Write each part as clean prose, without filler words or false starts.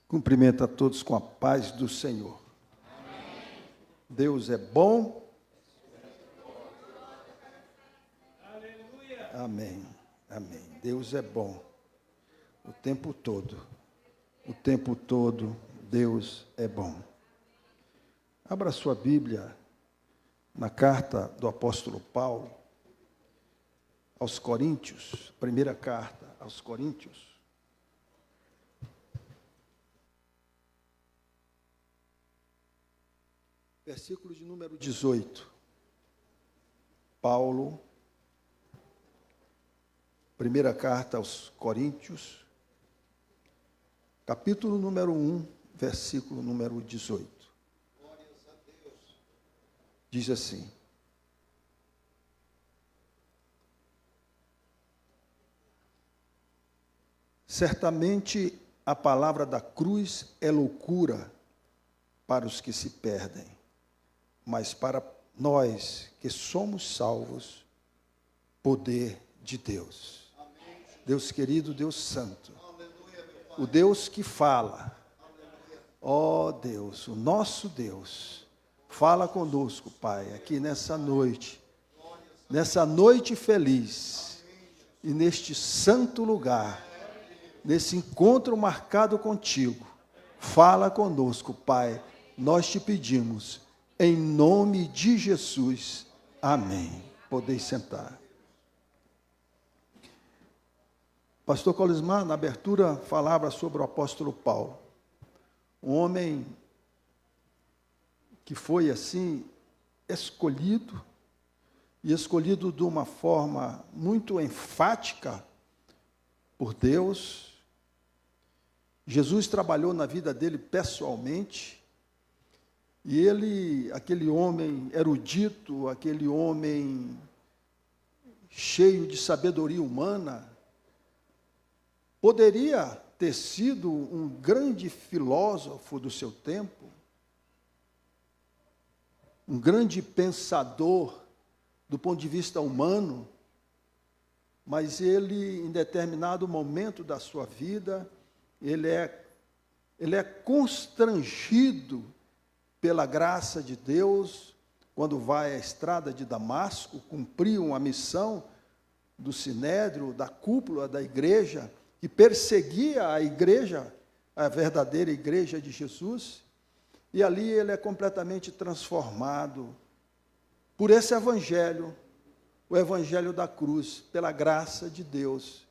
Cumprimento a todos com a paz do Senhor. Amém. Deus é bom. Aleluia. Amém. Amém. Deus é bom. O tempo todo. O tempo todo, Deus é bom. Abra sua Bíblia na carta do apóstolo Paulo aos Coríntios, primeira carta aos Coríntios. Versículo de número 18. Paulo, primeira carta aos Coríntios, capítulo número 1, versículo número 18. Glórias a Deus. Diz assim: certamente a palavra da cruz é loucura para os que se perdem, mas para nós que somos salvos, poder de Deus. Amém. Deus querido, Deus santo, aleluia, o Deus que fala, ó Deus, o nosso Deus, fala conosco, Pai, aqui nessa noite feliz, e neste santo lugar, nesse encontro marcado contigo, fala conosco, Pai, nós te pedimos, em nome de Jesus, amém. Podeis sentar. Pastor Colismar, na abertura, falava sobre o apóstolo Paulo, um homem que foi assim, escolhido de uma forma muito enfática por Deus. Jesus trabalhou na vida dele pessoalmente, e ele, aquele homem erudito, aquele homem cheio de sabedoria humana, poderia ter sido um grande filósofo do seu tempo, um grande pensador do ponto de vista humano, mas ele, em determinado momento da sua vida, ele é constrangido pela graça de Deus, quando vai à estrada de Damasco, cumprir uma missão do sinédrio, da cúpula da igreja, que perseguia a igreja, a verdadeira igreja de Jesus, e ali ele é completamente transformado por esse evangelho, o evangelho da cruz, pela graça de Deus.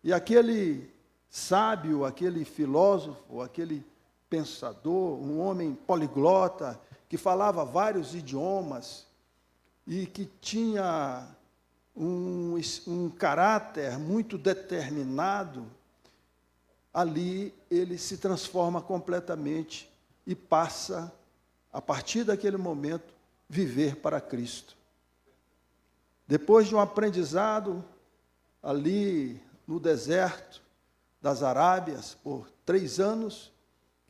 E aquele sábio, aquele filósofo, aquele pensador, um homem poliglota, que falava vários idiomas e que tinha um caráter muito determinado, ali ele se transforma completamente e passa, a partir daquele momento, viver para Cristo. Depois de um aprendizado ali no deserto das Arábias, por 3 anos,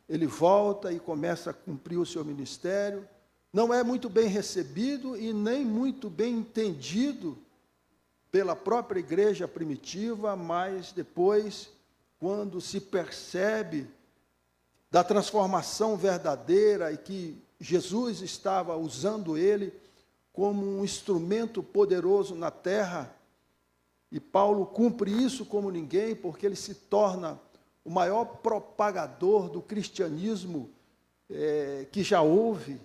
ele volta e começa a cumprir o seu ministério. Não é muito bem recebido e nem muito bem entendido pela própria igreja primitiva, mas depois, quando se percebe da transformação verdadeira e que Jesus estava usando ele como um instrumento poderoso na terra, e Paulo cumpre isso como ninguém, porque ele se torna o maior propagador do cristianismo que já houve,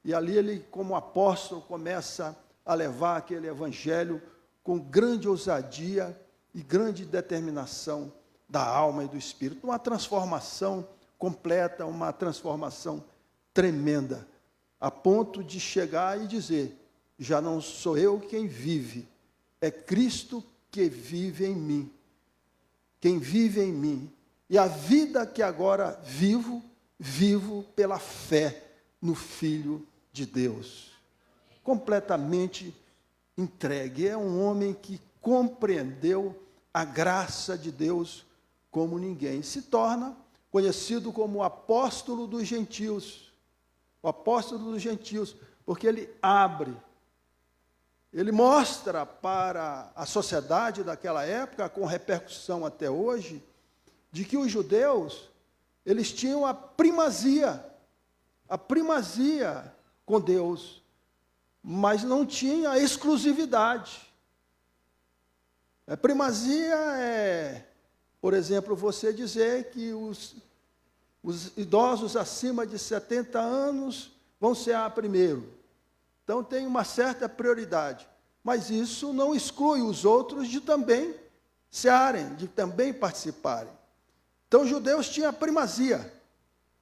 e ali ele, como apóstolo, começa a levar aquele evangelho com grande ousadia e grande determinação da alma e do espírito. Uma transformação completa, uma transformação tremenda, a ponto de chegar e dizer: já não sou eu quem vive, é Cristo que vive em mim. Quem vive em mim. E a vida que agora vivo pela fé no Filho de Deus. Completamente entregue. É um homem que compreendeu a graça de Deus como ninguém. Se torna conhecido como o apóstolo dos gentios. O apóstolo dos gentios, porque ele abre, ele mostra para a sociedade daquela época, com repercussão até hoje, de que os judeus eles tinham a primazia com Deus, mas não tinha a exclusividade. A primazia é, por exemplo, você dizer que os idosos acima de 70 anos vão cear primeiro. Então tem uma certa prioridade, mas isso não exclui os outros de também cearem, de também participarem. Então os judeus tinham a primazia,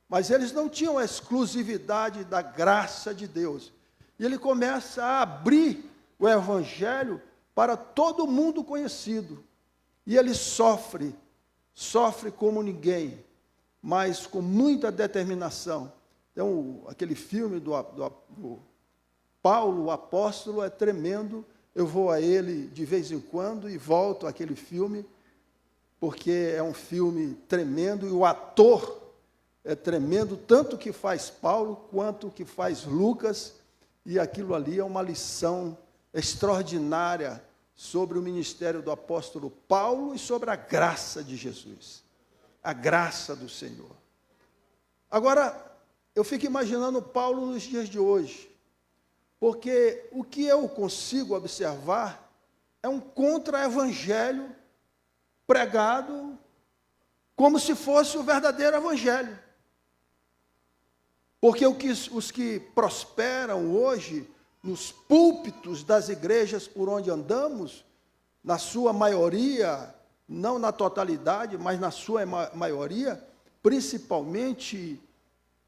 mas eles não tinham a exclusividade da graça de Deus. E ele começa a abrir o evangelho para todo mundo conhecido. E ele sofre como ninguém, mas com muita determinação. Então, aquele filme do Paulo, o apóstolo, é tremendo. Eu vou a ele de vez em quando e volto àquele filme, porque é um filme tremendo, e o ator é tremendo, tanto que faz Paulo, quanto que faz Lucas, e aquilo ali é uma lição extraordinária sobre o ministério do apóstolo Paulo e sobre a graça de Jesus, a graça do Senhor. Agora, eu fico imaginando Paulo nos dias de hoje, porque o que eu consigo observar é um contra-evangelho pregado como se fosse o verdadeiro evangelho. Porque os que prosperam hoje nos púlpitos das igrejas por onde andamos, na sua maioria, não na totalidade, mas na sua maioria, principalmente,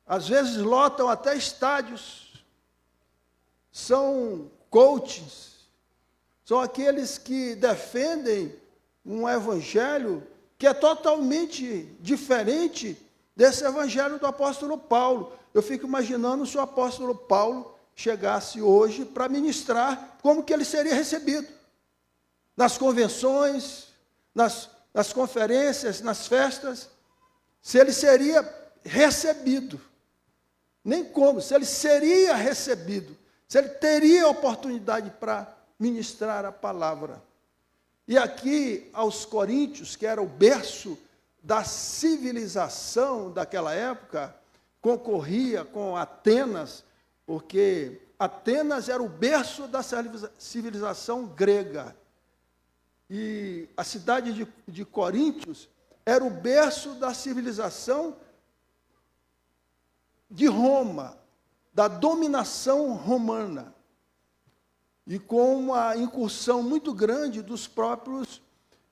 às vezes lotam até estádios, são coaches, são aqueles que defendem um evangelho que é totalmente diferente desse evangelho do apóstolo Paulo. Eu fico imaginando se o apóstolo Paulo chegasse hoje para ministrar, como que ele seria recebido? Nas convenções, nas conferências, nas festas, se ele seria recebido. Nem como, se ele seria recebido, se ele teria oportunidade para ministrar a palavra. E aqui, aos Coríntios, que era o berço da civilização daquela época, concorria com Atenas, porque Atenas era o berço da civilização grega. E a cidade de Coríntios era o berço da civilização de Roma, da dominação romana. E com uma incursão muito grande dos próprios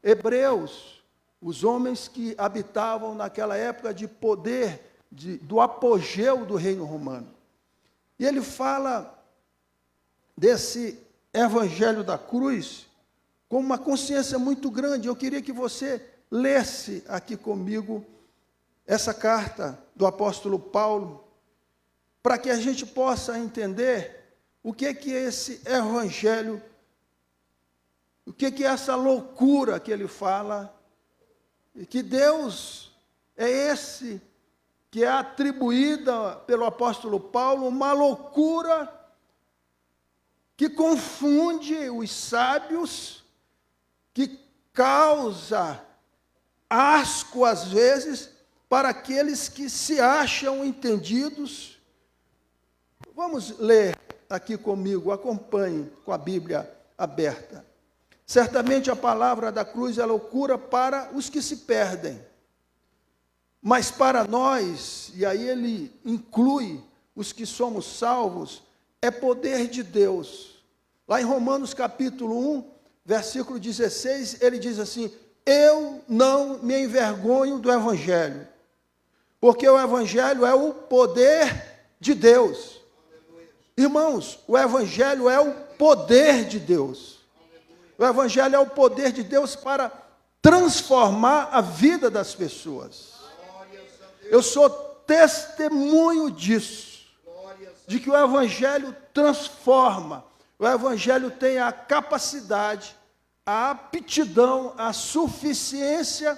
hebreus, os homens que habitavam naquela época de poder, do apogeu do reino romano. E ele fala desse evangelho da cruz com uma consciência muito grande. Eu queria que você lesse aqui comigo essa carta do apóstolo Paulo, para que a gente possa entender o que é esse evangelho, o que é essa loucura que ele fala, e que Deus é esse que é atribuída pelo apóstolo Paulo, uma loucura que confunde os sábios, que causa asco às vezes para aqueles que se acham entendidos. Vamos ler aqui comigo, acompanhe com a Bíblia aberta. Certamente a palavra da cruz é loucura para os que se perdem, mas para nós, e aí ele inclui os que somos salvos, é poder de Deus. Lá em Romanos capítulo 1, versículo 16, ele diz assim: eu não me envergonho do evangelho, porque o evangelho é o poder de Deus. Irmãos, o evangelho é o poder de Deus. O evangelho é o poder de Deus para transformar a vida das pessoas. Eu sou testemunho disso, de que o evangelho transforma. O evangelho tem a capacidade, a aptidão, a suficiência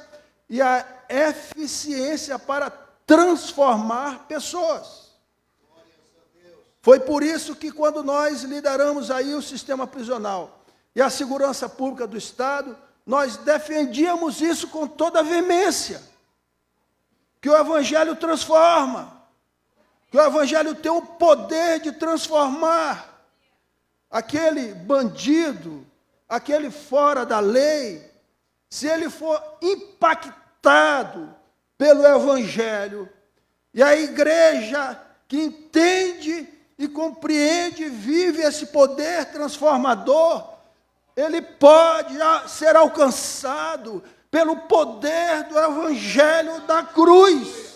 e a eficiência para transformar pessoas. Foi por isso que quando nós lideramos aí o sistema prisional e a segurança pública do Estado, nós defendíamos isso com toda a veemência. que o Evangelho transforma, que o Evangelho tem o poder de transformar aquele bandido, aquele fora da lei, se ele for impactado pelo Evangelho, e a igreja que entende e compreende, vive esse poder transformador, ele pode ser alcançado pelo poder do Evangelho da cruz.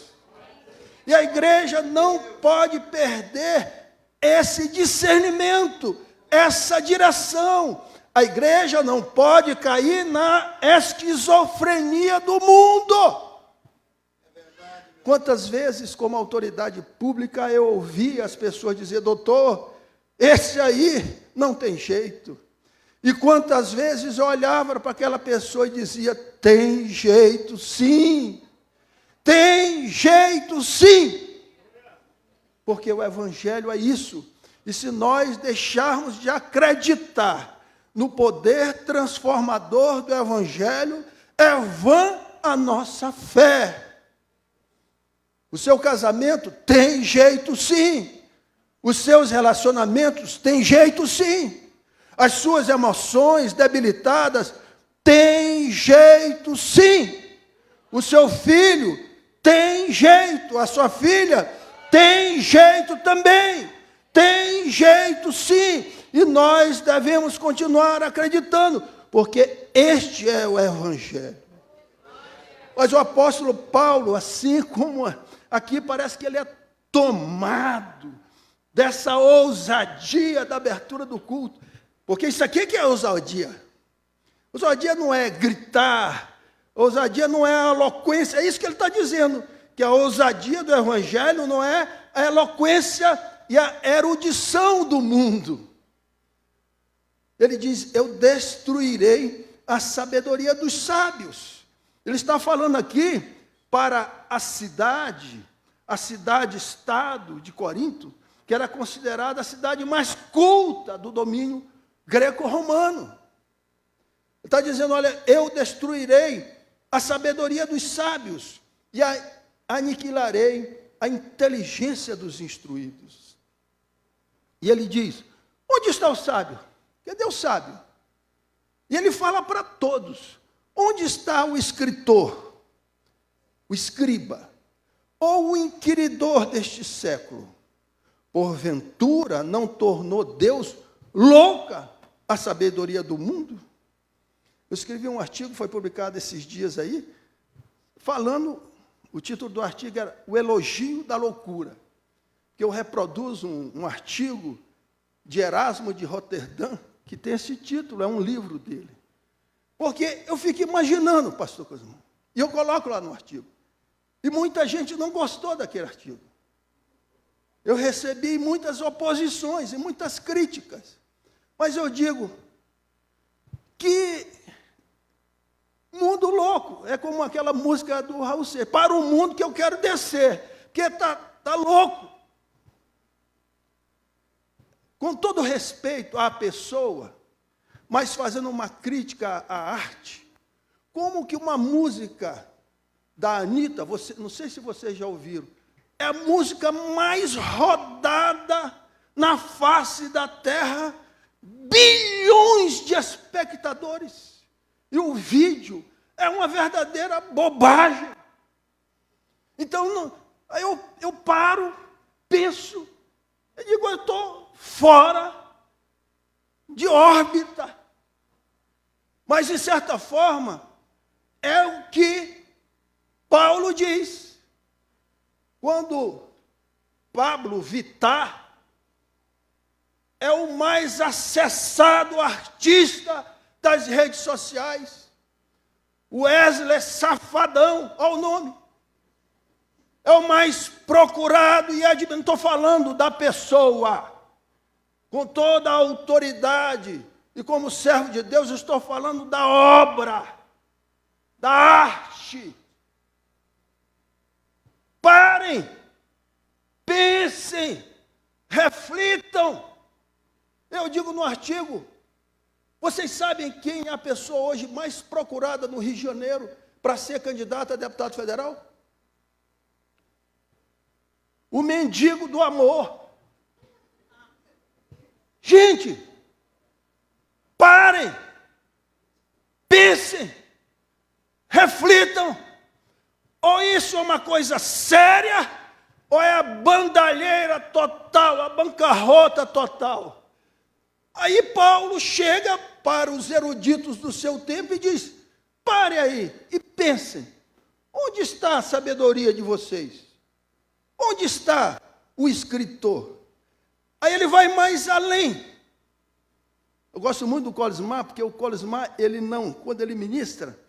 E a igreja não pode perder esse discernimento, essa direção. A igreja não pode cair na esquizofrenia do mundo. Quantas vezes, como autoridade pública, eu ouvi as pessoas dizer: doutor, esse aí não tem jeito. E quantas vezes eu olhava para aquela pessoa e dizia: tem jeito sim, tem jeito sim. Porque o Evangelho é isso. E se nós deixarmos de acreditar no poder transformador do Evangelho, é vã a nossa fé. O seu casamento tem jeito sim. Os seus relacionamentos têm jeito sim. As suas emoções debilitadas têm jeito sim. O seu filho tem jeito. A sua filha tem jeito também. Tem jeito sim. E nós devemos continuar acreditando, porque este é o Evangelho. Mas o apóstolo Paulo, assim como aqui, parece que ele é tomado dessa ousadia da abertura do culto. Porque isso aqui que é ousadia. Ousadia não é gritar, ousadia não é a eloquência, é isso que ele está dizendo, que a ousadia do Evangelho não é a eloquência e a erudição do mundo. Ele diz: eu destruirei a sabedoria dos sábios. Ele está falando aqui para a cidade-estado de Corinto, que era considerada a cidade mais culta do domínio greco-romano. Ele está dizendo: olha, eu destruirei a sabedoria dos sábios e aniquilarei a inteligência dos instruídos. E ele diz: onde está o sábio? Cadê o sábio? E ele fala para todos: onde está o escritor, o escriba, ou o inquiridor deste século? Porventura não tornou Deus louca a sabedoria do mundo? Eu escrevi um artigo, foi publicado esses dias aí, falando, o título do artigo era O Elogio da Loucura, que eu reproduzo um artigo de Erasmo de Roterdã, que tem esse título, é um livro dele. Porque eu fico imaginando, pastor Cosmo, e eu coloco lá no artigo, e muita gente não gostou daquele artigo. Eu recebi muitas oposições e muitas críticas, mas eu digo que mundo louco, é como aquela música do Raul Seixas: para o mundo que eu quero descer, porque está louco. Com todo respeito à pessoa, mas fazendo uma crítica à arte, como que uma música da Anitta, não sei se vocês já ouviram, é a música mais rodada na face da terra, bilhões de espectadores, e o vídeo é uma verdadeira bobagem. Então, aí eu paro, penso, eu digo: eu estou fora de órbita. Mas, de certa forma, é o que Paulo diz. Quando Pablo Vittar é o mais acessado artista das redes sociais, Wesley Safadão, olha o nome, é o mais procurado e admirado. Não estou falando da pessoa, com toda a autoridade, e como servo de Deus, eu estou falando da obra, da arte. Parem, pensem, reflitam. Eu digo no artigo: vocês sabem quem é a pessoa hoje mais procurada no Rio de Janeiro para ser candidata a deputado federal? o mendigo do amor. Gente, parem, pensem, reflitam. Ou isso é uma coisa séria, ou é a bandalheira total, a bancarrota total. Aí Paulo chega para os eruditos do seu tempo e diz: pare aí e pensem, onde está a sabedoria de vocês? Onde está o escritor? Aí ele vai mais além. Eu gosto muito do Colismar, porque o Colismar, ele não, quando ele ministra,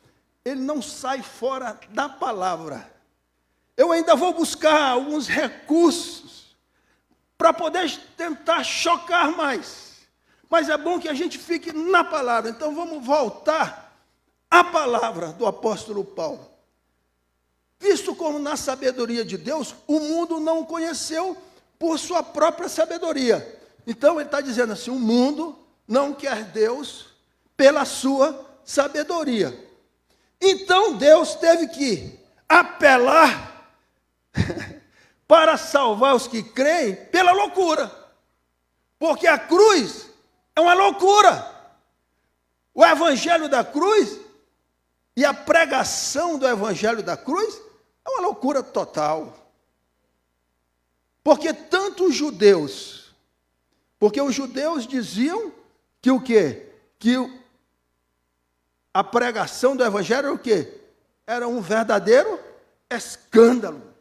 ele não sai fora da palavra. Eu ainda vou buscar alguns recursos para poder tentar chocar mais. Mas é bom que a gente fique na palavra. Então vamos voltar à palavra do apóstolo Paulo. Visto como na sabedoria de Deus, o mundo não o conheceu por sua própria sabedoria. Então ele está dizendo assim, o mundo não quer Deus pela sua sabedoria. Então Deus teve que apelar para salvar os que creem pela loucura. Porque a cruz é uma loucura. O evangelho da cruz e a pregação do evangelho da cruz é uma loucura total. Porque tanto os judeus, porque os judeus diziam que o quê? Que a pregação do evangelho era o quê? Era um verdadeiro escândalo.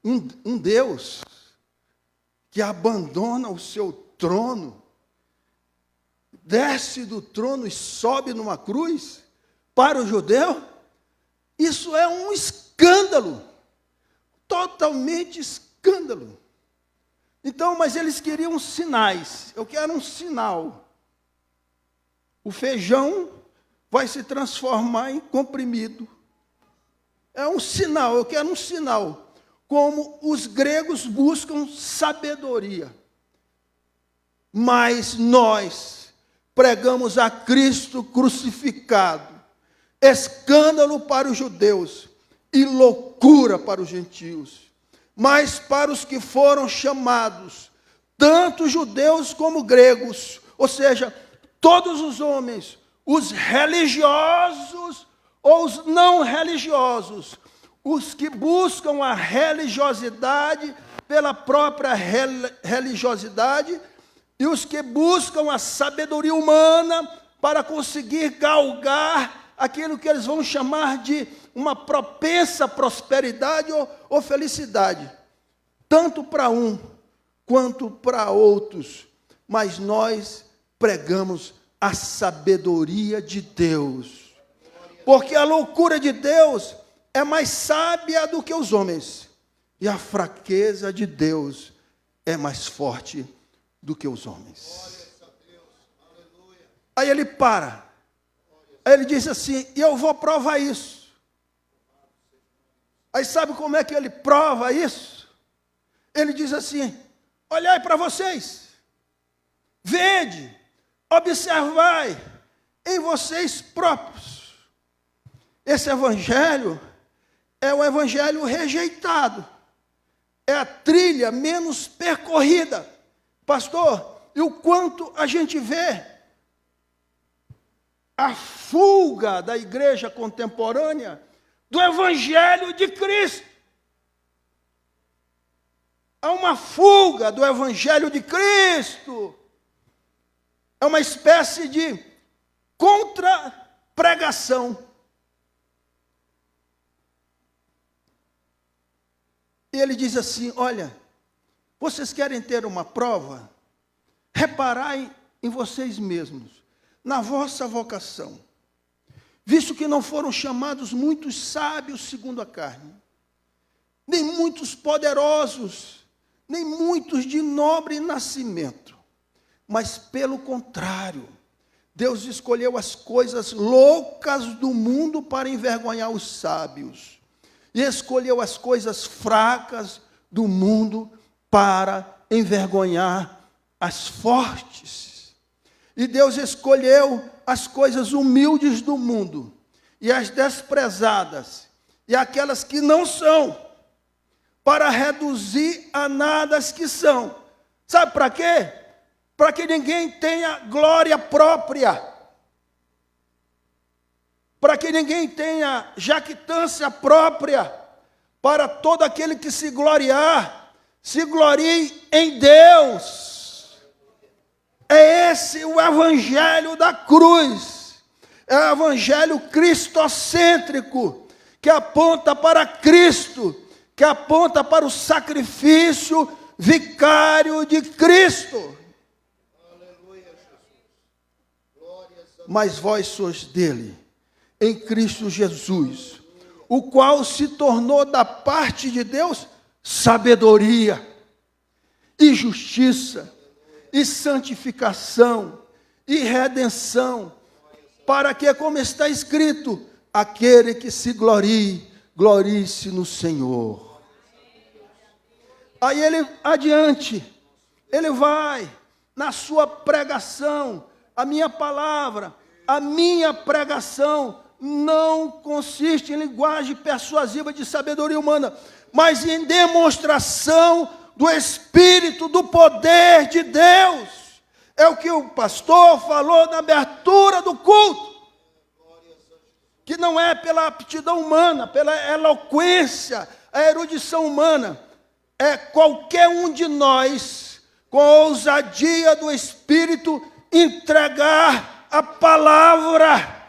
Um Deus que abandona o seu trono, desce do trono e sobe numa cruz, para o judeu, isso é um escândalo, totalmente escândalo. Então, mas eles queriam sinais, eu quero um sinal. O feijão vai se transformar em comprimido. É um sinal, eu quero um sinal. Como os gregos buscam sabedoria. Mas nós pregamos a Cristo crucificado, escândalo para os judeus e loucura para os gentios. Mas para os que foram chamados, tanto judeus como gregos, ou seja, todos os homens, os religiosos ou os não religiosos, os que buscam a religiosidade pela própria religiosidade e os que buscam a sabedoria humana para conseguir galgar aquilo que eles vão chamar de uma propensa prosperidade ou felicidade, tanto para um quanto para outros, mas nós pregamos a sabedoria de Deus, porque a loucura de Deus é mais sábia do que os homens, e a fraqueza de Deus é mais forte do que os homens. Aí ele para, aí ele diz assim, e eu vou provar isso. Aí sabe como é que ele prova isso? Ele diz assim, olhai para vocês, vede, observai em vocês próprios. Esse evangelho é o evangelho rejeitado, é a trilha menos percorrida. Pastor, e o quanto a gente vê a fuga da igreja contemporânea do evangelho de Cristo. Há uma fuga do evangelho de Cristo. É uma espécie de contra-pregação. E ele diz assim, olha, vocês querem ter uma prova? Reparai em vocês mesmos, na vossa vocação, visto que não foram chamados muitos sábios segundo a carne, nem muitos poderosos, nem muitos de nobre nascimento, mas pelo contrário, Deus escolheu as coisas loucas do mundo para envergonhar os sábios, e escolheu as coisas fracas do mundo para envergonhar as fortes. E Deus escolheu as coisas humildes do mundo, e as desprezadas, e aquelas que não são, para reduzir a nada as que são. Sabe para quê? Para que ninguém tenha glória própria. Para que ninguém tenha jactância própria. Para todo aquele que se gloriar, se glorie em Deus. É esse o evangelho da cruz. É o evangelho cristocêntrico, que aponta para Cristo, que aponta para o sacrifício vicário de Cristo. Mas vós sois dele, em Cristo Jesus, o qual se tornou da parte de Deus sabedoria, e justiça, e santificação, e redenção, para que, como está escrito, aquele que se glorie, glorie-se no Senhor. Aí ele adiante, ele vai na sua pregação. A minha palavra, a minha pregação não consiste em linguagem persuasiva de sabedoria humana, mas em demonstração do Espírito, do poder de Deus. É o que o pastor falou na abertura do culto. Que não é pela aptidão humana, pela eloquência, a erudição humana. É qualquer um de nós, com a ousadia do Espírito, entregar a palavra.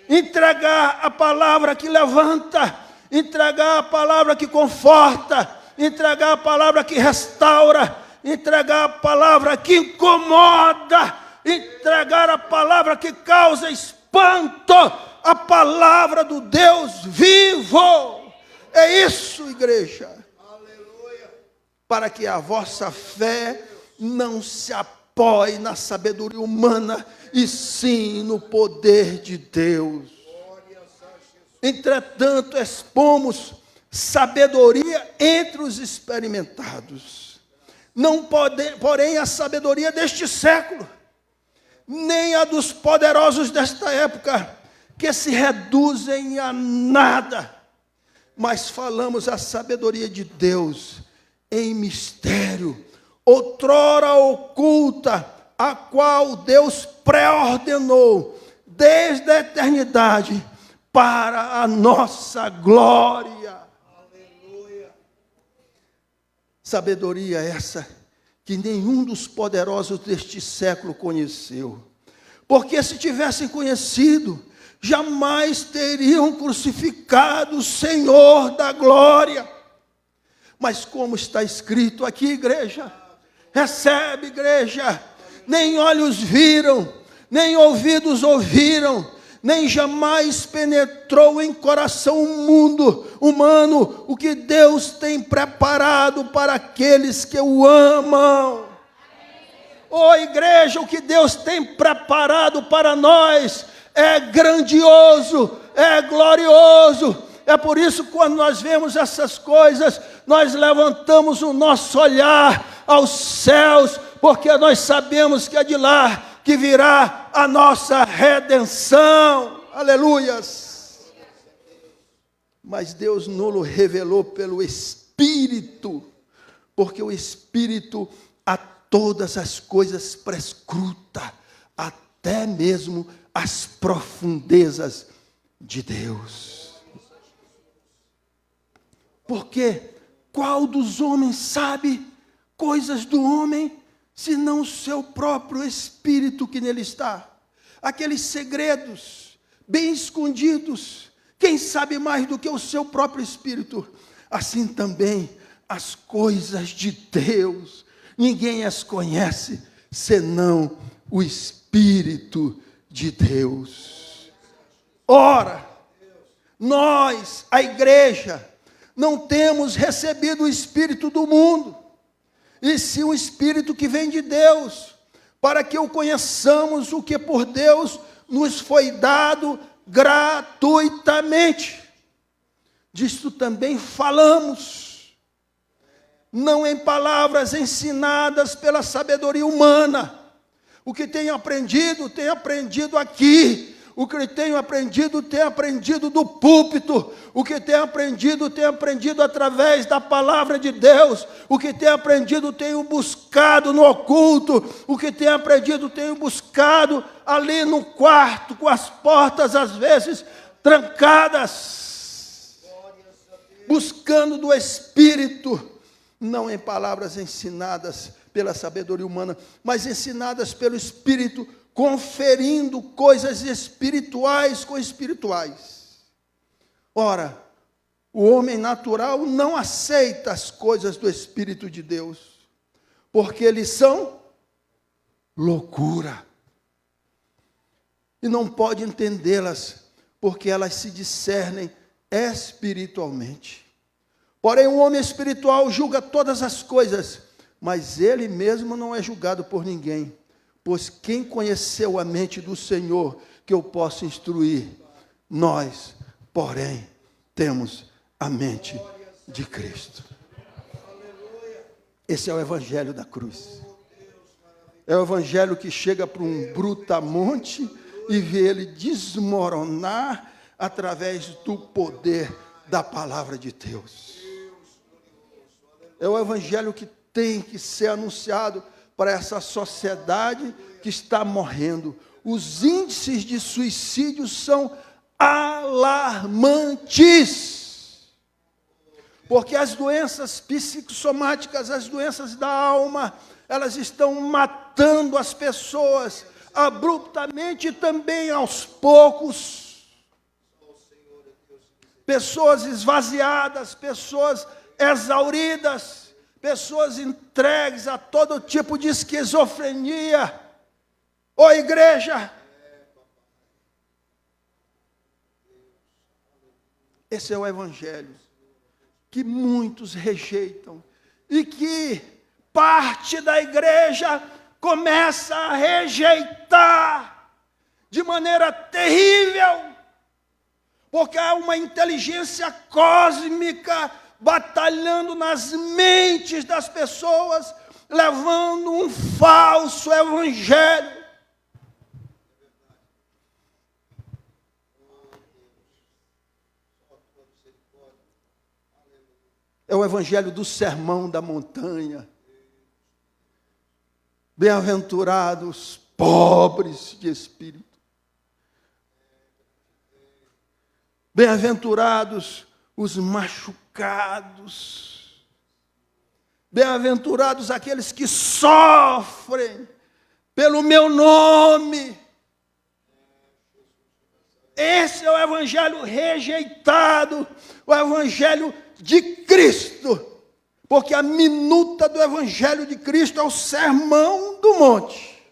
Entregar a palavra que levanta. Entregar a palavra que conforta. Entregar a palavra que restaura. Entregar a palavra que incomoda. Entregar a palavra que causa espanto. A palavra do Deus vivo. É isso, igreja. Aleluia. Para que a vossa fé não se apoie na sabedoria humana, e sim no poder de Deus. Entretanto, expomos sabedoria entre os experimentados. Não porém a sabedoria deste século, nem a dos poderosos desta época, que se reduzem a nada, mas falamos a sabedoria de Deus em mistério, outrora oculta, a qual Deus pré-ordenou desde a eternidade para a nossa glória. Aleluia. Sabedoria essa que nenhum dos poderosos deste século conheceu, porque se tivessem conhecido, jamais teriam crucificado o Senhor da glória. Mas como está escrito aqui, igreja, recebe, igreja, nem olhos viram, nem ouvidos ouviram, nem jamais penetrou em coração humano o que Deus tem preparado para aqueles que o amam. Oh, igreja, o que Deus tem preparado para nós é grandioso, é glorioso. É por isso que quando nós vemos essas coisas, nós levantamos o nosso olhar aos céus, porque nós sabemos que é de lá que virá a nossa redenção. Aleluias. Mas Deus nos revelou pelo Espírito, porque o Espírito a todas as coisas prescruta, até mesmo as profundezas de Deus. Porque qual dos homens sabe coisas do homem, senão o seu próprio Espírito que nele está? Aqueles segredos bem escondidos, quem sabe mais do que o seu próprio Espírito? Assim também as coisas de Deus, ninguém as conhece, senão o Espírito de Deus. Ora, nós, a igreja, não temos recebido o Espírito do mundo, e sim o Espírito que vem de Deus, para que o conheçamos o que por Deus nos foi dado gratuitamente. Disto também falamos, não em palavras ensinadas pela sabedoria humana. O que tenho aprendido aqui. O que tenho aprendido do púlpito. O que tenho aprendido através da palavra de Deus. O que tenho buscado no oculto. O que tenho buscado ali no quarto, com as portas às vezes trancadas. Buscando do Espírito, não em palavras ensinadas pela sabedoria humana, mas ensinadas pelo Espírito, conferindo coisas espirituais com espirituais. Ora, o homem natural não aceita as coisas do Espírito de Deus, porque eles são loucura. E não pode entendê-las, porque elas se discernem espiritualmente. Porém, o homem espiritual julga todas as coisas, mas ele mesmo não é julgado por ninguém. Pois quem conheceu a mente do Senhor que eu possa instruir? Nós, porém, temos a mente de Cristo. Esse é o evangelho da cruz. É o evangelho que chega para um brutamonte e vê ele desmoronar através do poder da palavra de Deus. É o evangelho que tem que ser anunciado para essa sociedade que está morrendo. Os índices de suicídio são alarmantes. Porque as doenças psicossomáticas, as doenças da alma, elas estão matando as pessoas abruptamente e também aos poucos. Pessoas esvaziadas, pessoas exauridas, pessoas entregues a todo tipo de esquizofrenia. Ô igreja, esse é o evangelho que muitos rejeitam e que parte da igreja começa a rejeitar de maneira terrível, porque há uma inteligência cósmica batalhando nas mentes das pessoas, levando um falso evangelho. É o evangelho do sermão da montanha. Bem-aventurados pobres de espírito. Bem-aventurados os machucados. Bem-aventurados aqueles que sofrem pelo meu nome. Esse é o evangelho rejeitado, o evangelho de Cristo. Porque a minuta do evangelho de Cristo é o sermão do monte.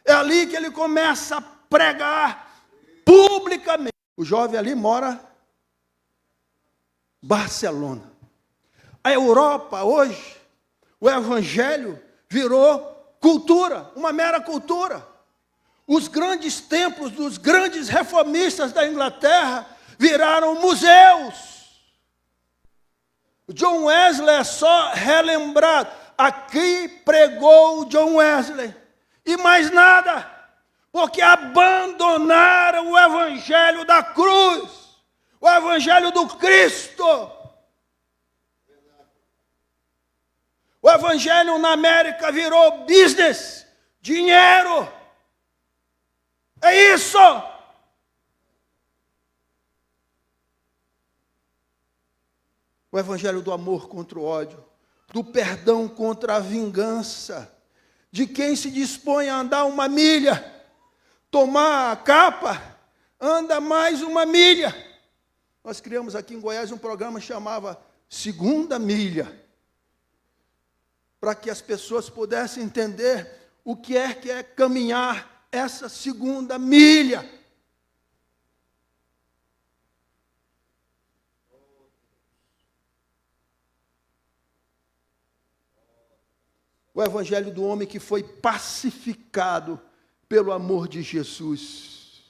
É ali que ele começa a pregar publicamente. O jovem ali mora em Barcelona. A Europa hoje, o evangelho virou cultura, uma mera cultura. Os grandes templos dos grandes reformistas da Inglaterra viraram museus. John Wesley é só relembrado. Aqui pregou John Wesley. E mais nada. Porque abandonaram o evangelho da cruz. O evangelho do Cristo. O evangelho na América virou business. Dinheiro. É isso. O evangelho do amor contra o ódio, do perdão contra a vingança, de quem se dispõe a andar uma milha, tomar a capa, anda mais uma milha. Nós criamos aqui em Goiás um programa que chamava Segunda Milha, para que as pessoas pudessem entender o que é caminhar essa segunda milha. O evangelho do homem que foi pacificado pelo amor de Jesus.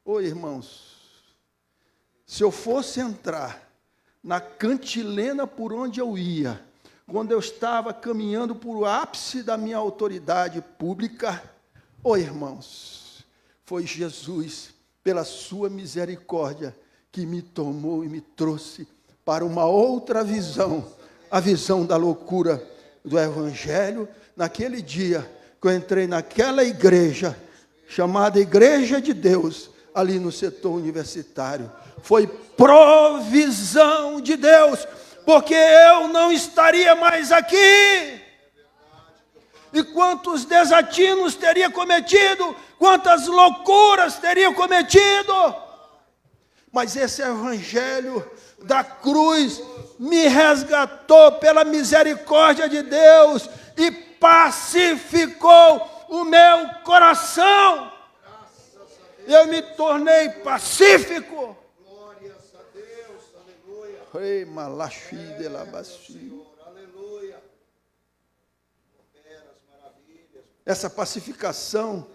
Ô irmãos, se eu fosse entrar na cantilena por onde eu ia, quando eu estava caminhando para o ápice da minha autoridade pública, ô irmãos, foi Jesus, pela sua misericórdia, que me tomou e me trouxe para uma outra visão, a visão da loucura do Evangelho. Naquele dia que eu entrei naquela igreja, chamada Igreja de Deus, ali no setor universitário, foi provisão de Deus, porque eu não estaria mais aqui. E quantos desatinos teria cometido, quantas loucuras teria cometido. Mas esse Evangelho da cruz me resgatou pela misericórdia de Deus e pacificou o meu coração. Eu me tornei pacífico. Glórias a Deus, aleluia. Ei, malachi de labassi. Aleluia. Operas, maravilhas. Essa pacificação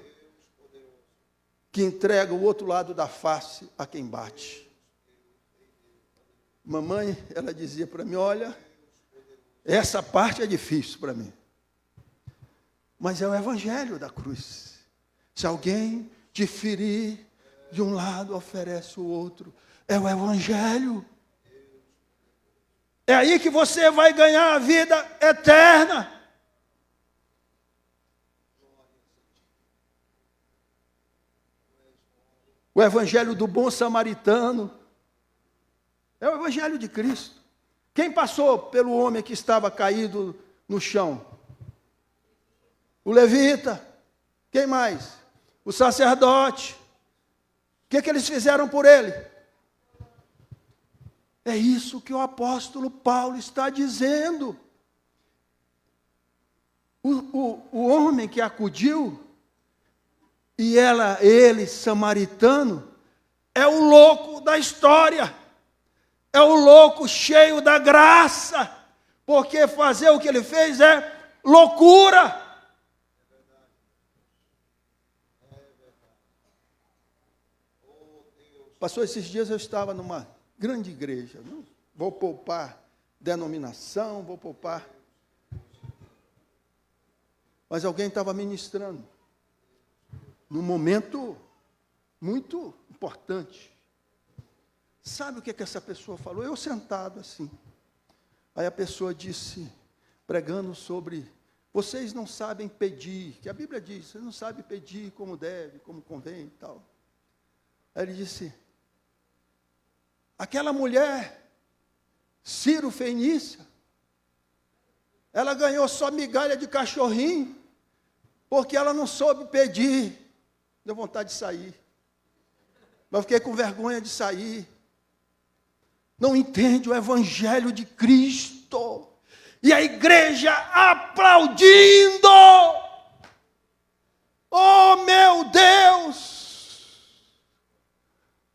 que entrega o outro lado da face a quem bate. Mamãe, ela dizia para mim, olha, essa parte é difícil para mim. Mas é o Evangelho da cruz. Se alguém te ferir de um lado, oferece o outro. É o Evangelho. É aí que você vai ganhar a vida eterna. O Evangelho do bom samaritano é o Evangelho de Cristo. Quem passou pelo homem que estava caído no chão? O levita. Quem mais? O sacerdote. O que eles fizeram por ele? É isso que o apóstolo Paulo está dizendo. O homem que acudiu, e ele, samaritano, é o louco da história. É o louco cheio da graça. Porque fazer o que ele fez é loucura. Passou esses dias, eu estava numa grande igreja. Não vou poupar denominação, vou poupar. Mas alguém estava ministrando num momento muito importante. Sabe o que essa pessoa falou? Eu sentado assim. Aí a pessoa disse, pregando sobre, vocês não sabem pedir, que a Bíblia diz, vocês não sabem pedir como deve, como convém e tal. Aí ele disse, aquela mulher, Ciro Fenícia, ela ganhou só migalha de cachorrinho, porque ela não soube pedir. Deu vontade de sair. Mas fiquei com vergonha de sair. Não entende o Evangelho de Cristo. E a igreja aplaudindo. Oh, meu Deus!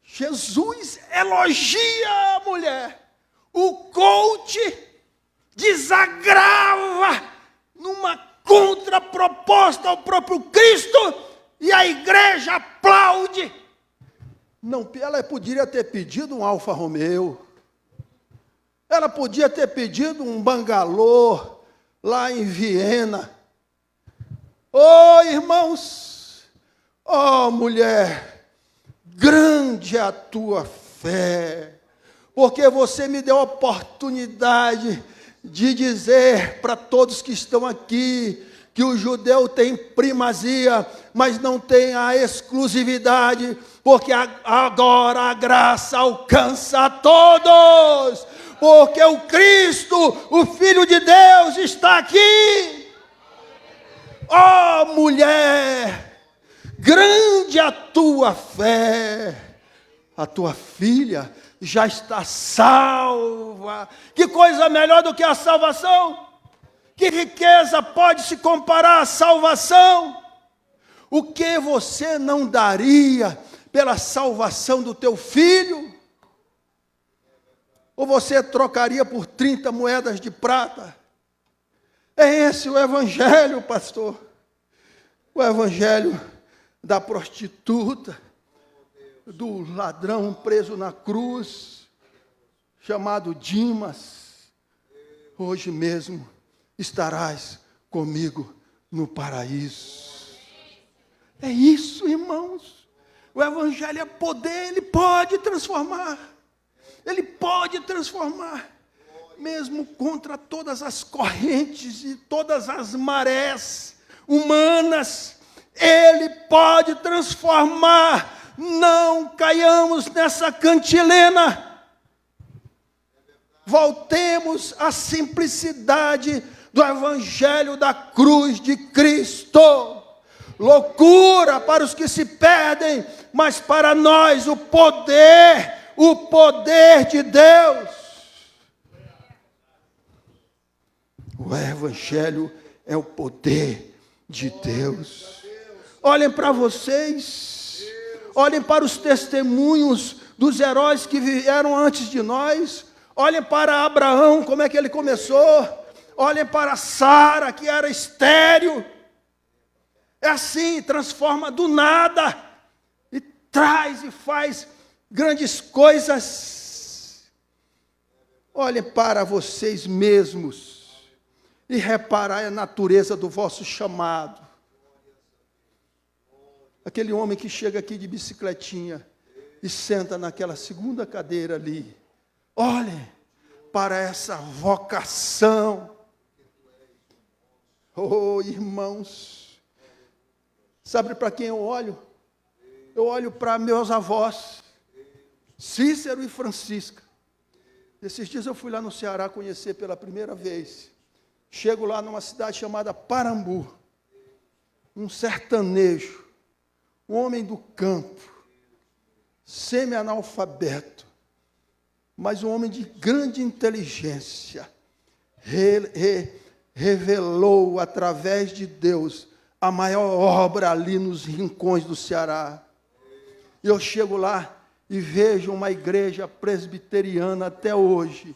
Jesus elogia a mulher. O coach desagrava numa contraproposta ao próprio Cristo. E a igreja aplaude. Não, ela poderia ter pedido um Alfa Romeo. Ela podia ter pedido um bangalô lá em Viena. Oh, irmãos, oh, mulher, grande é a tua fé, porque você me deu a oportunidade de dizer para todos que estão aqui que o judeu tem primazia, mas não tem a exclusividade, porque agora a graça alcança a todos, porque o Cristo, o Filho de Deus, está aqui. Oh, mulher, grande a tua fé, a tua filha já está salva. Que coisa melhor do que a salvação? Que riqueza pode se comparar à salvação? O que você não daria pela salvação do teu filho? Ou você trocaria por 30 moedas de prata? É esse o Evangelho, pastor. O Evangelho da prostituta, do ladrão preso na cruz, chamado Dimas. Hoje mesmo estarás comigo no paraíso. É isso, irmãos. O Evangelho é poder, ele pode transformar. Ele pode transformar. Mesmo contra todas as correntes e todas as marés humanas, ele pode transformar. Não caiamos nessa cantilena. Voltemos à simplicidade do Evangelho da cruz de Cristo. Loucura para os que se perdem, mas para nós o poder de Deus. O Evangelho é o poder de Deus. Olhem para vocês, olhem para os testemunhos dos heróis que vieram antes de nós, olhem para Abraão, como é que ele começou, olhem para Sara, que era estéril. É assim, transforma do nada, e traz e faz grandes coisas. Olhem para vocês mesmos, e reparai a natureza do vosso chamado. Aquele homem que chega aqui de bicicletinha, e senta naquela segunda cadeira ali. Olhem para essa vocação. Oh, irmãos, sabe para quem eu olho? Eu olho para meus avós, Cícero e Francisca. Esses dias eu fui lá no Ceará conhecer pela primeira vez. Chego lá numa cidade chamada Parambu. Um sertanejo, um homem do campo, semi-analfabeto, mas um homem de grande inteligência. Revelou através de Deus a maior obra ali nos rincões do Ceará. E eu chego lá e vejo uma igreja presbiteriana até hoje.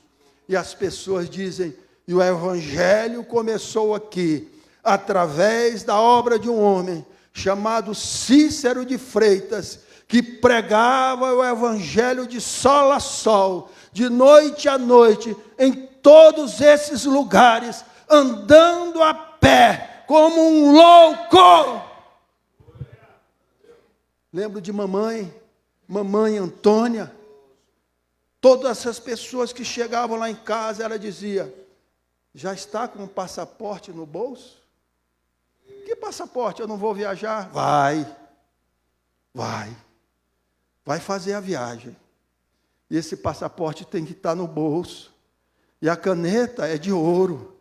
E as pessoas dizem, e o Evangelho começou aqui, através da obra de um homem chamado Cícero de Freitas, que pregava o Evangelho de sol a sol, de noite a noite, em todos esses lugares, andando a pé, como um louco. Lembro de mamãe Antônia, todas essas pessoas que chegavam lá em casa, ela dizia, já está com o passaporte no bolso? Que passaporte? Eu não vou viajar? Vai fazer a viagem. E esse passaporte tem que estar no bolso. E a caneta é de ouro.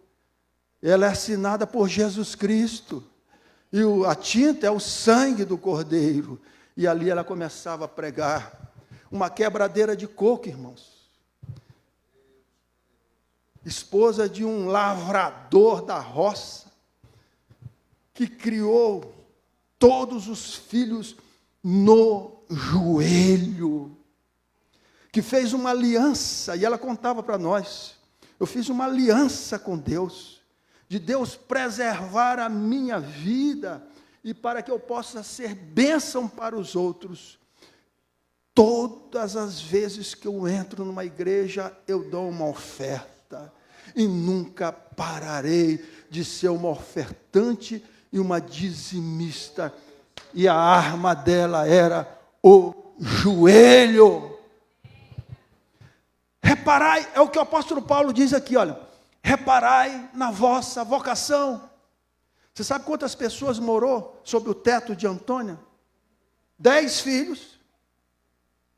Ela é assinada por Jesus Cristo. E a tinta é o sangue do Cordeiro. E ali ela começava a pregar. Uma quebradeira de coco, irmãos. Esposa de um lavrador da roça, que criou todos os filhos no joelho, que fez uma aliança, e ela contava para nós, eu fiz uma aliança com Deus, de Deus preservar a minha vida, e para que eu possa ser bênção para os outros. Todas as vezes que eu entro numa igreja, eu dou uma oferta, e nunca pararei de ser uma ofertante e uma dizimista, e a arma dela era o joelho. Reparai, é o que o apóstolo Paulo diz aqui, olha, reparai na vossa vocação. Você sabe quantas pessoas morou sob o teto de Antônia? 10 filhos,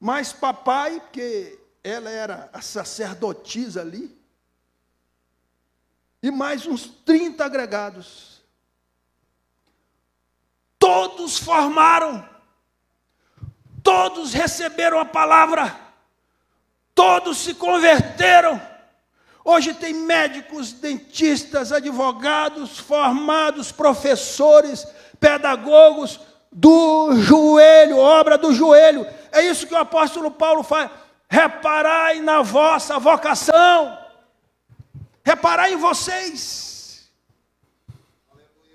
mais papai, porque ela era a sacerdotisa ali, e mais uns 30 agregados. Todos formaram, todos receberam a palavra, todos se converteram. Hoje tem médicos, dentistas, advogados, formados, professores, pedagogos do joelho, obra do joelho. É isso que o apóstolo Paulo faz. Reparai na vossa vocação. Reparai em vocês.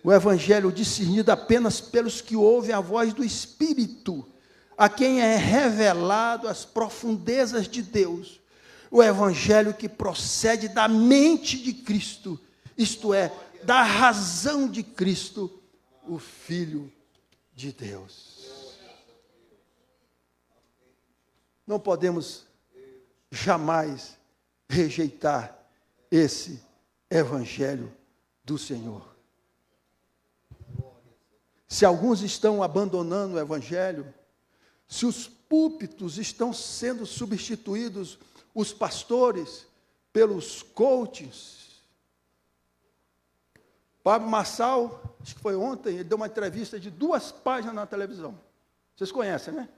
O Evangelho discernido apenas pelos que ouvem a voz do Espírito, a quem é revelado as profundezas de Deus. O Evangelho que procede da mente de Cristo, isto é, da razão de Cristo, o Filho de Deus. não podemos jamais rejeitar esse evangelho do Senhor. Se alguns estão abandonando o evangelho, se os púlpitos estão sendo substituídos, os pastores, pelos coaches. Pablo Marçal, acho que foi ontem, ele deu uma entrevista de 2 páginas na televisão. Vocês conhecem, né?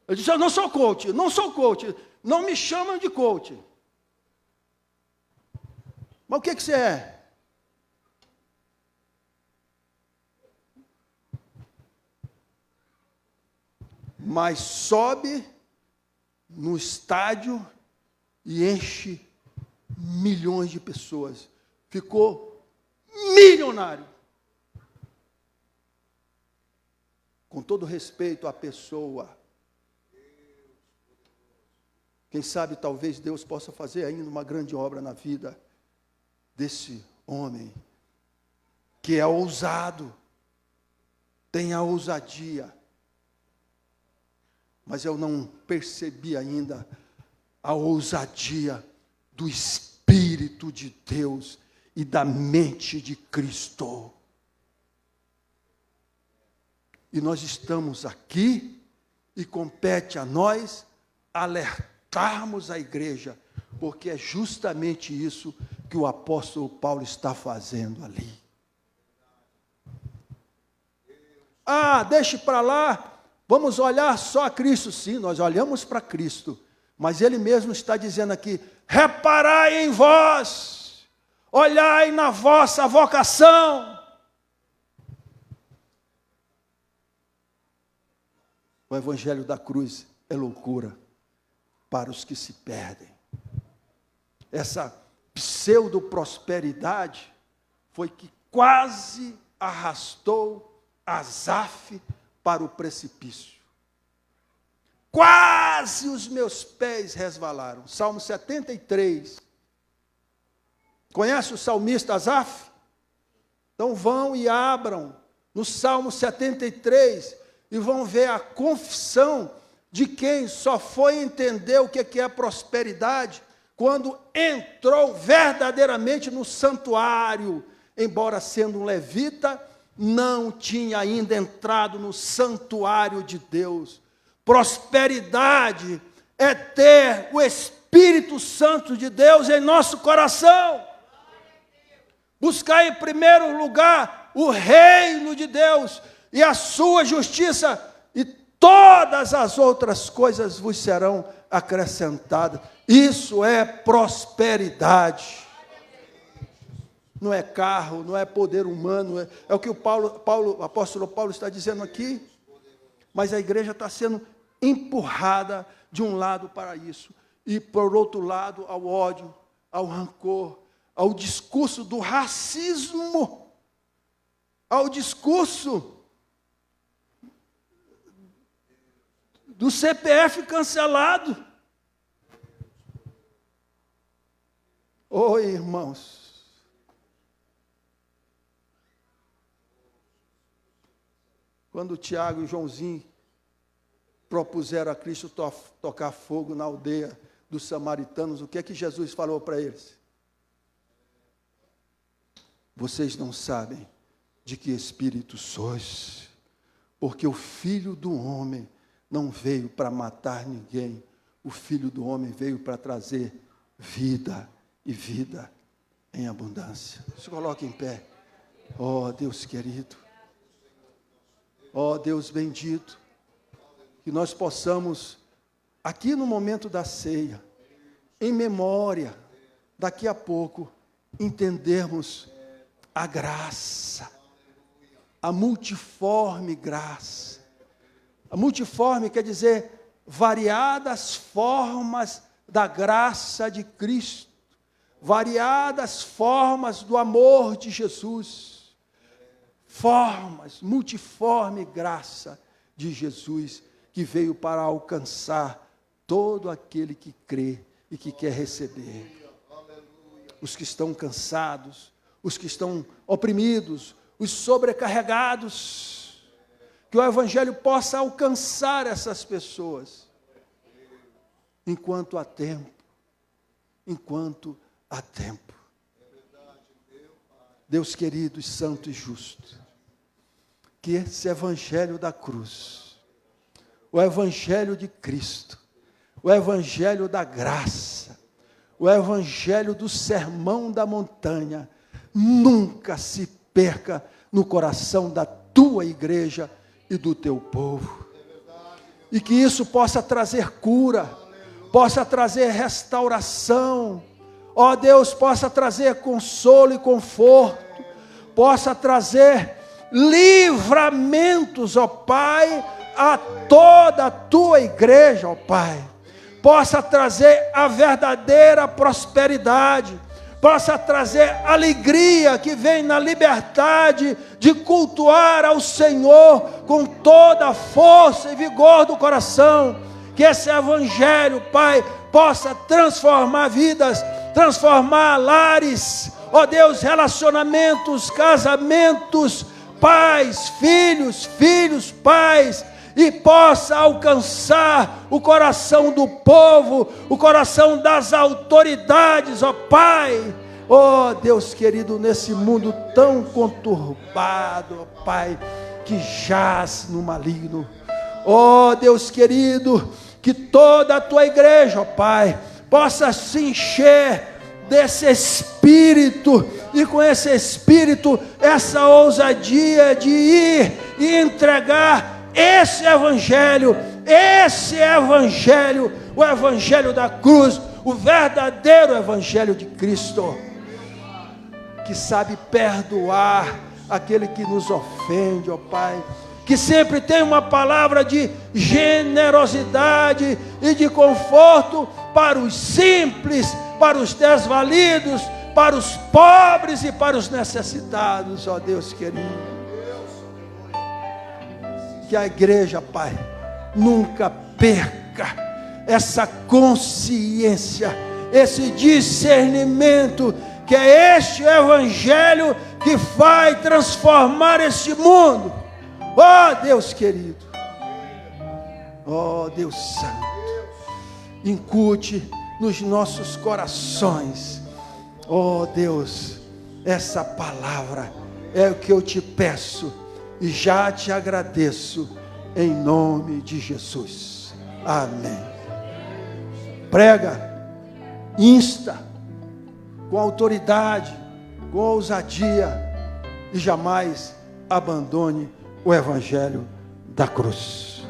Ele disse, eu não sou coach, não me chamam de coach. Mas o que você é? Mas sobe no estádio e enche milhões de pessoas. Ficou milionário. Com todo respeito à pessoa. Quem sabe talvez Deus possa fazer ainda uma grande obra na vida desse homem, que é ousado, tem a ousadia. Mas eu não percebi ainda a ousadia do Espírito de Deus e da mente de Cristo. E nós estamos aqui e compete a nós alertarmos a igreja, porque é justamente isso que o apóstolo Paulo está fazendo ali. Deixe para lá. Vamos olhar só a Cristo. Sim, nós olhamos para Cristo, mas Ele mesmo está dizendo aqui, reparai em vós, olhai na vossa vocação. O evangelho da cruz é loucura para os que se perdem. Essa pseudo-prosperidade foi que quase arrastou Asaf para o precipício. Quase os meus pés resvalaram. Salmo 73. Conhece o salmista Asaf? Então vão e abram no Salmo 73 e vão ver a confissão de quem só foi entender o que é prosperidade quando entrou verdadeiramente no santuário, embora sendo um levita, não tinha ainda entrado no santuário de Deus. Prosperidade é ter o Espírito Santo de Deus em nosso coração. Buscar em primeiro lugar o reino de Deus e a sua justiça, e todas as outras coisas vos serão acrescentadas. Isso é prosperidade. Não é carro, não é poder humano, é o que o apóstolo Paulo está dizendo aqui. Mas a igreja está sendo empurrada de um lado para isso, e por outro lado ao ódio, ao rancor, ao discurso do racismo, ao discurso do CPF cancelado. Oi, irmãos. Quando o Tiago e o Joãozinho propuseram a Cristo tocar fogo na aldeia dos samaritanos, o que é que Jesus falou para eles? Vocês não sabem de que espírito sois, porque o Filho do Homem não veio para matar ninguém, o Filho do Homem veio para trazer vida e vida em abundância. Se coloque em pé. Oh, Deus querido. Oh, Deus bendito, que nós possamos, aqui no momento da ceia, em memória, daqui a pouco, entendermos a graça, a multiforme graça. A multiforme quer dizer variadas formas da graça de Cristo, variadas formas do amor de Jesus. Formas, multiforme graça de Jesus, que veio para alcançar todo aquele que crê e que quer receber. Os que estão cansados, os que estão oprimidos, os sobrecarregados. que o Evangelho possa alcançar essas pessoas, enquanto há tempo, enquanto há tempo. Deus querido, santo e justo, que esse Evangelho da cruz, o Evangelho de Cristo, o Evangelho da graça, o Evangelho do sermão da montanha, nunca se perca no coração da tua igreja e do teu povo. E que isso possa trazer cura, possa trazer restauração, ó Deus, possa trazer consolo e conforto, possa trazer livramentos, ó Pai, a toda a tua igreja, ó Pai, possa trazer a verdadeira prosperidade, possa trazer alegria que vem na liberdade de cultuar ao Senhor com toda a força e vigor do coração, que esse Evangelho, Pai, possa transformar vidas, transformar lares, ó Deus, relacionamentos, casamentos, pais, filhos, pais, e possa alcançar o coração do povo, o coração das autoridades, ó Pai. Ó Deus querido, nesse mundo tão conturbado, ó Pai, que jaz no maligno. Ó Deus querido, que toda a tua igreja, ó Pai, possa se encher desse Espírito, e com esse Espírito, essa ousadia de ir e entregar esse Evangelho, o Evangelho da cruz, o verdadeiro Evangelho de Cristo, que sabe perdoar aquele que nos ofende, ó Pai, que sempre tem uma palavra de generosidade e de conforto para os simples, para os desvalidos, para os pobres e para os necessitados, ó Deus querido. Que a igreja, Pai, nunca perca essa consciência, esse discernimento, que é este Evangelho que vai transformar este mundo. Ó Deus querido, ó Deus santo, incute nos nossos corações, ó Deus, essa palavra é o que eu te peço e já te agradeço, em nome de Jesus, amém. Prega, insta, com autoridade, com ousadia, e jamais abandone o Evangelho da cruz.